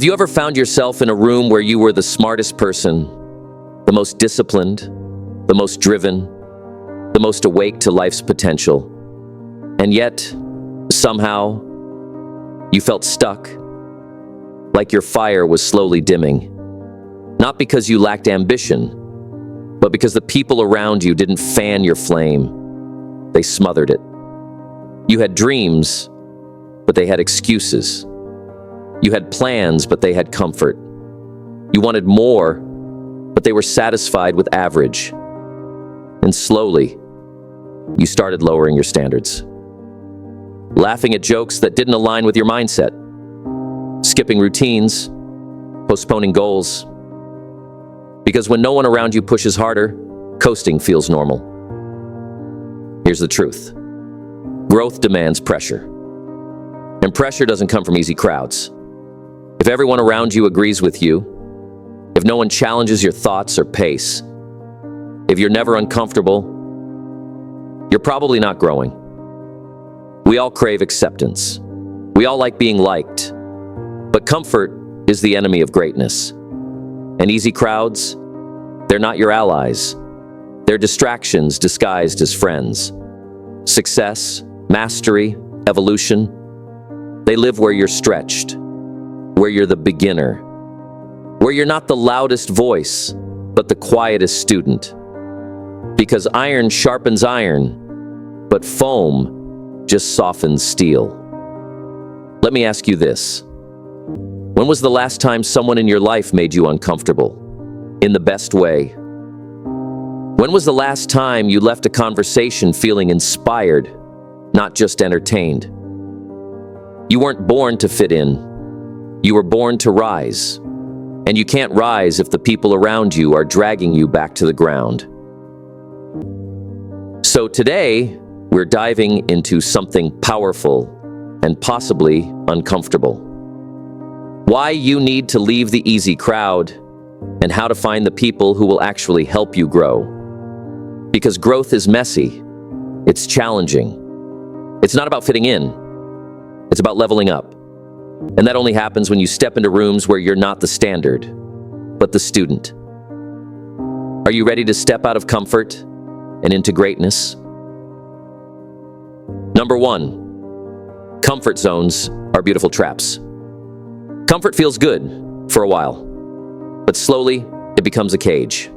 Have you ever found yourself in a room where you were the smartest person, the most disciplined, the most driven, the most awake to life's potential, and yet, somehow, you felt stuck, like your fire was slowly dimming? Not because you lacked ambition, but because the people around you didn't fan your flame. They smothered it. You had dreams, but they had excuses. You had plans, but they had comfort. You wanted more, but they were satisfied with average. And slowly, you started lowering your standards. Laughing at jokes that didn't align with your mindset. Skipping routines, postponing goals. Because when no one around you pushes harder, coasting feels normal. Here's the truth. Growth demands pressure. And pressure doesn't come from easy crowds. If everyone around you agrees with you, if no one challenges your thoughts or pace, if you're never uncomfortable, you're probably not growing. We all crave acceptance. We all like being liked. But comfort is the enemy of greatness. And easy crowds, they're not your allies. They're distractions disguised as friends. Success, mastery, evolution, they live where you're stretched, where you're the beginner, where you're not the loudest voice, but the quietest student. Because iron sharpens iron, but foam just softens steel. Let me ask you this. When was the last time someone in your life made you uncomfortable? In the best way? When was the last time you left a conversation feeling inspired, not just entertained? You weren't born to fit in. You were born to rise. And you can't rise if the people around you are dragging you back to the ground. So today, we're diving into something powerful and possibly uncomfortable. Why you need to leave the easy crowd, and how to find the people who will actually help you grow. Because growth is messy. It's challenging. It's not about fitting in. It's about leveling up. And that only happens when you step into rooms where you're not the standard, but the student. Are you ready to step out of comfort and into greatness? Number 1, comfort zones are beautiful traps. Comfort feels good for a while, but slowly it becomes a cage.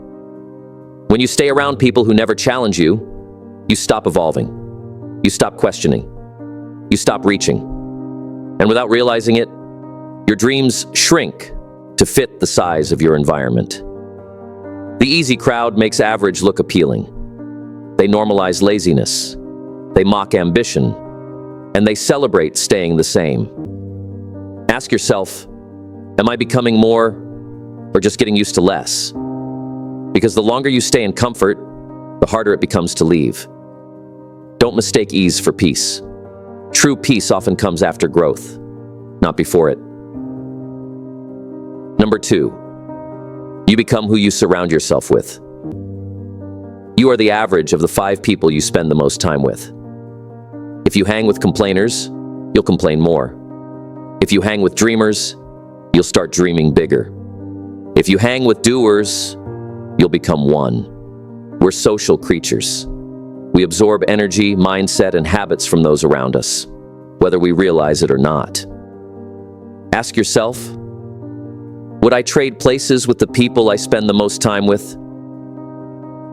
When you stay around people who never challenge you, you stop evolving. You stop questioning. You stop reaching. And without realizing it, your dreams shrink to fit the size of your environment. The easy crowd makes average look appealing. They normalize laziness. They mock ambition. And they celebrate staying the same. Ask yourself, am I becoming more or just getting used to less? Because the longer you stay in comfort, the harder it becomes to leave. Don't mistake ease for peace. True peace often comes after growth, not before it. Number 2, you become who you surround yourself with. You are the average of the 5 people you spend the most time with. If you hang with complainers, you'll complain more. If you hang with dreamers, you'll start dreaming bigger. If you hang with doers, you'll become one. We're social creatures. We absorb energy, mindset, and habits from those around us, whether we realize it or not. Ask yourself, would I trade places with the people I spend the most time with?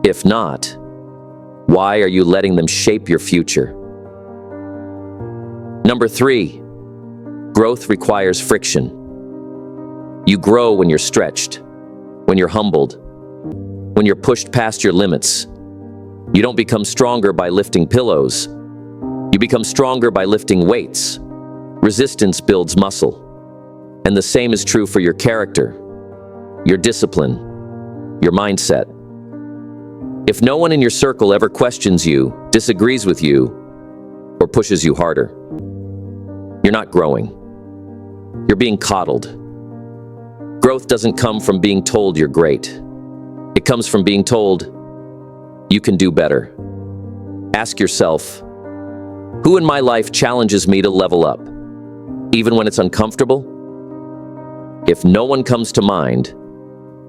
If not, why are you letting them shape your future? Number 3, growth requires friction. You grow when you're stretched, when you're humbled, when you're pushed past your limits. You don't become stronger by lifting pillows. You become stronger by lifting weights. Resistance builds muscle. And the same is true for your character, your discipline, your mindset. If no one in your circle ever questions you, disagrees with you, or pushes you harder, you're not growing. You're being coddled. Growth doesn't come from being told you're great. It comes from being told you can do better. Ask yourself, who in my life challenges me to level up, even when it's uncomfortable? If no one comes to mind,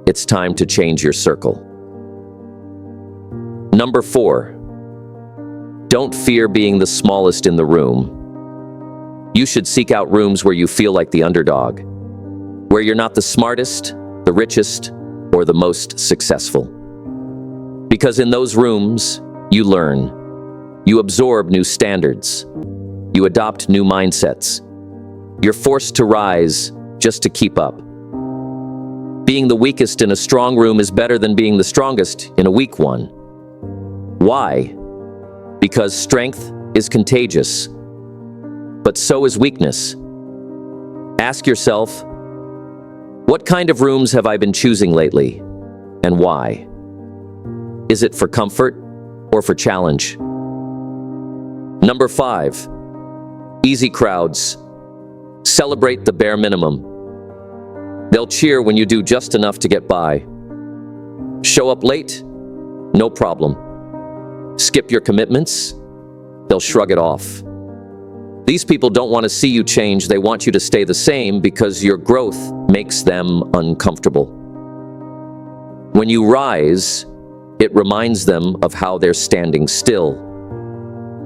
it's time to change your circle. Number 4, don't fear being the smallest in the room. You should seek out rooms where you feel like the underdog, where you're not the smartest, the richest, or the most successful. Because in those rooms, you learn, you absorb new standards, you adopt new mindsets. You're forced to rise just to keep up. Being the weakest in a strong room is better than being the strongest in a weak one. Why? Because strength is contagious, but so is weakness. Ask yourself, what kind of rooms have I been choosing lately, and why? Is it for comfort or for challenge? Number 5, easy crowds. Celebrate the bare minimum. They'll cheer when you do just enough to get by. Show up late? No problem. Skip your commitments? They'll shrug it off. These people don't want to see you change, they want you to stay the same because your growth makes them uncomfortable. When you rise, it reminds them of how they're standing still.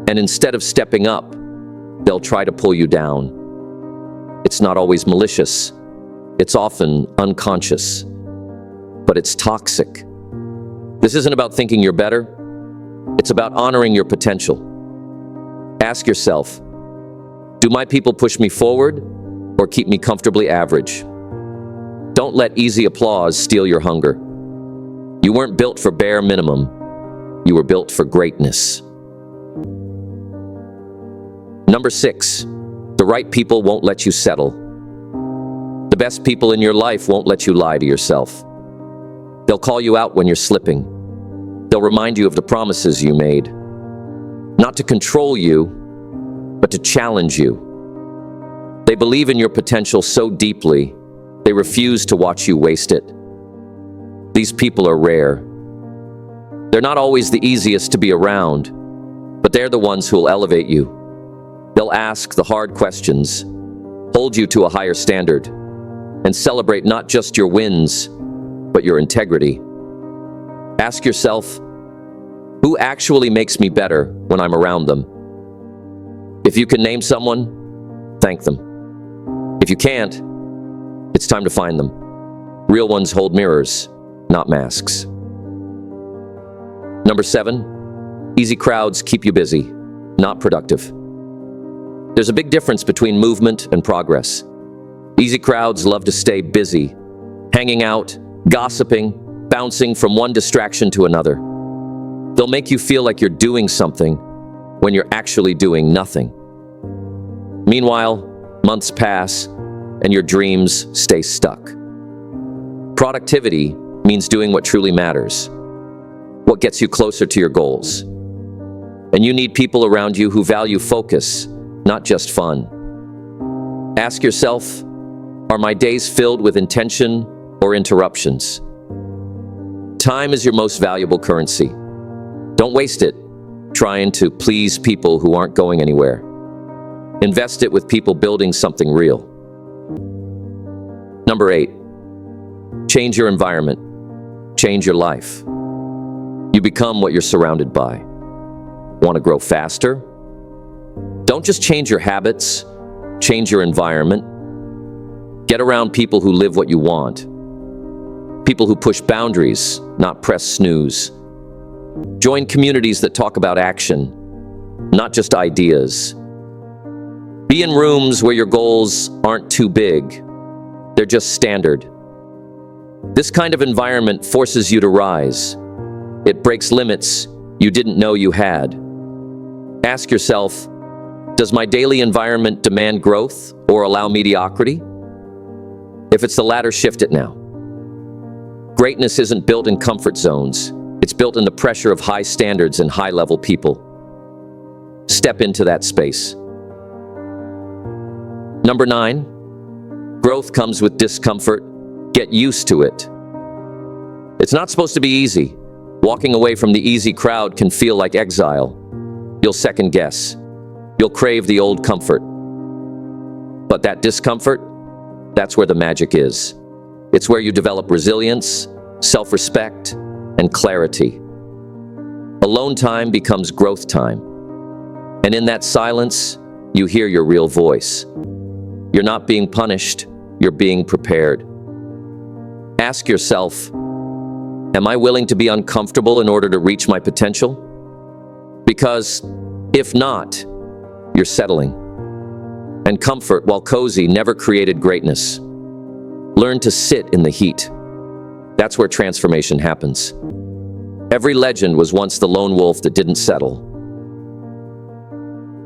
And instead of stepping up, they'll try to pull you down. It's not always malicious. It's often unconscious. But it's toxic. This isn't about thinking you're better. It's about honoring your potential. Ask yourself, do my people push me forward or keep me comfortably average? Don't let easy applause steal your hunger. You weren't built for bare minimum. You were built for greatness. Number 6, the right people won't let you settle. The best people in your life won't let you lie to yourself. They'll call you out when you're slipping. They'll remind you of the promises you made. Not to control you, but to challenge you. They believe in your potential so deeply, they refuse to watch you waste it. These people are rare. They're not always the easiest to be around, but they're the ones who'll elevate you. They'll ask the hard questions, hold you to a higher standard, and celebrate not just your wins, but your integrity. Ask yourself, who actually makes me better when I'm around them? If you can name someone, thank them. If you can't, it's time to find them. Real ones hold mirrors, not masks. Number 7, easy crowds keep you busy, not productive. There's a big difference between movement and progress. Easy crowds love to stay busy, hanging out, gossiping, bouncing from one distraction to another. They'll make you feel like you're doing something when you're actually doing nothing. Meanwhile, months pass and your dreams stay stuck. Productivity means doing what truly matters, what gets you closer to your goals. And you need people around you who value focus, not just fun. Ask yourself, are my days filled with intention or interruptions? Time is your most valuable currency. Don't waste it trying to please people who aren't going anywhere. Invest it with people building something real. Number 8, change your environment. Change your life. You become what you're surrounded by. Want to grow faster? Don't just change your habits, change your environment. Get around people who live what you want. People who push boundaries, not press snooze. Join communities that talk about action, not just ideas. Be in rooms where your goals aren't too big. They're just standard. This kind of environment forces you to rise. It breaks limits you didn't know you had. Ask yourself, does my daily environment demand growth or allow mediocrity? If it's the latter, shift it now. Greatness isn't built in comfort zones. It's built in the pressure of high standards and high-level people. Step into that space. Number 9, growth comes with discomfort. Get used to it. It's not supposed to be easy. Walking away from the easy crowd can feel like exile. You'll second guess. You'll crave the old comfort. But that discomfort, That's where the magic is. It's where you develop resilience, self-respect, and clarity. Alone time becomes growth time. And in that silence, you hear your real voice. You're not being punished, you're being prepared. Ask yourself, am I willing to be uncomfortable in order to reach my potential? Because if not, you're settling. And comfort, while cozy, never created greatness. Learn to sit in the heat. That's where transformation happens. Every legend was once the lone wolf that didn't settle.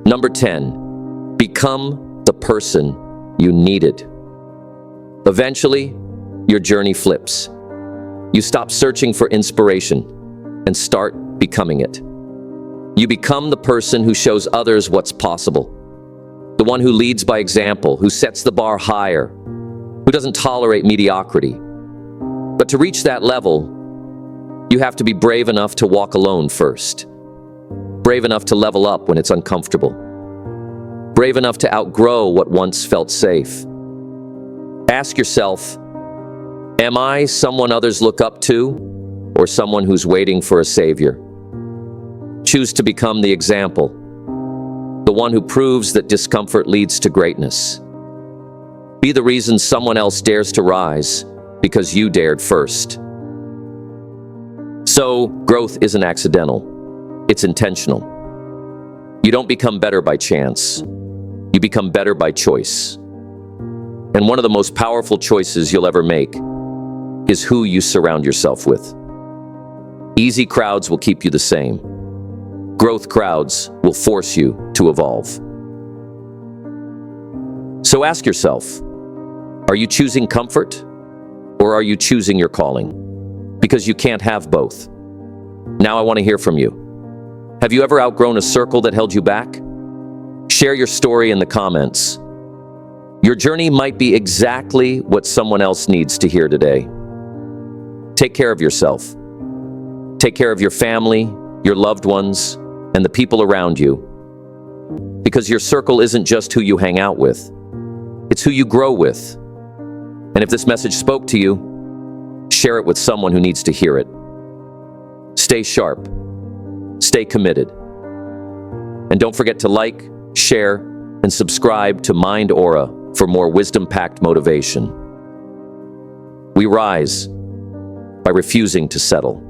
Number 10, become the person you needed. Eventually, your journey flips. You stop searching for inspiration and start becoming it. You become the person who shows others what's possible. The one who leads by example, who sets the bar higher, who doesn't tolerate mediocrity. But to reach that level, you have to be brave enough to walk alone first. Brave enough to level up when it's uncomfortable. Brave enough to outgrow what once felt safe. Ask yourself, am I someone others look up to, or someone who's waiting for a savior? Choose to become the example, the one who proves that discomfort leads to greatness. Be the reason someone else dares to rise, because you dared first. So, growth isn't accidental. It's intentional. You don't become better by chance. You become better by choice. And one of the most powerful choices you'll ever make is who you surround yourself with. Easy crowds will keep you the same. Growth crowds will force you to evolve. So ask yourself, are you choosing comfort or are you choosing your calling? Because you can't have both. Now I want to hear from you. Have you ever outgrown a circle that held you back? Share your story in the comments. Your journey might be exactly what someone else needs to hear today. Take care of yourself. Take care of your family, your loved ones, and the people around you. Because your circle isn't just who you hang out with. It's who you grow with. And if this message spoke to you, share it with someone who needs to hear it. Stay sharp. Stay committed. And don't forget to like, share, and subscribe to Mind Aura for more wisdom-packed motivation. We rise by refusing to settle.